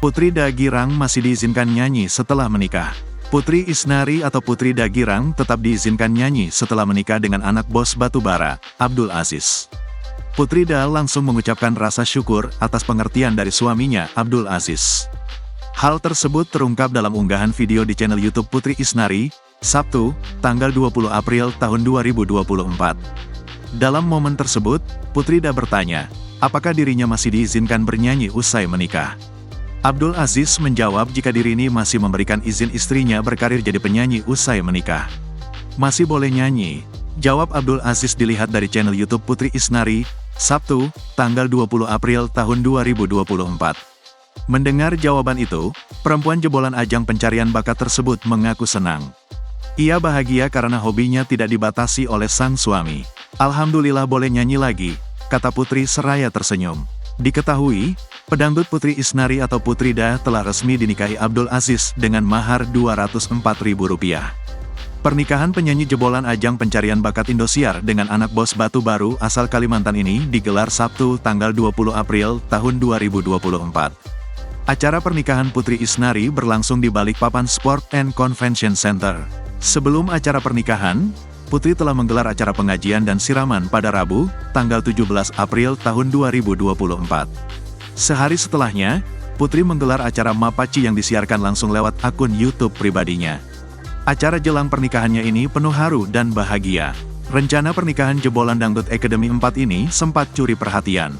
Putri Dagirang masih diizinkan nyanyi setelah menikah. Putri Isnari atau Putri Dagirang tetap diizinkan nyanyi setelah menikah dengan anak bos batubara, Abdul Aziz. Putri Da langsung mengucapkan rasa syukur atas pengertian dari suaminya, Abdul Aziz. Hal tersebut terungkap dalam unggahan video di channel YouTube Putri Isnari, Sabtu, tanggal 20 April tahun 2024. Dalam momen tersebut, Putri Da bertanya, apakah dirinya masih diizinkan bernyanyi usai menikah. Abdul Aziz menjawab jika diri ini masih memberikan izin istrinya berkarir jadi penyanyi usai menikah. Masih boleh nyanyi, jawab Abdul Aziz dilihat dari channel YouTube Putri Isnari, Sabtu, tanggal 20 April tahun 2024. Mendengar jawaban itu, perempuan jebolan ajang pencarian bakat tersebut mengaku senang. Ia bahagia karena hobinya tidak dibatasi oleh sang suami. Alhamdulillah boleh nyanyi lagi, kata Putri seraya tersenyum. Diketahui, pedangdut Putri Isnari atau Putri Da telah resmi dinikahi Abdul Aziz dengan mahar Rp204.000. Pernikahan penyanyi jebolan ajang pencarian bakat Indosiar dengan anak bos batu baru asal Kalimantan ini digelar Sabtu tanggal 20 April tahun 2024. Acara pernikahan Putri Isnari berlangsung di Balikpapan Sport and Convention Center. Sebelum acara pernikahan, Putri telah menggelar acara pengajian dan siraman pada Rabu, tanggal 17 April tahun 2024. Sehari setelahnya, Putri menggelar acara Mapaci yang disiarkan langsung lewat akun YouTube pribadinya. Acara jelang pernikahannya ini penuh haru dan bahagia. Rencana pernikahan jebolan dangdut Academy 4 ini sempat curi perhatian.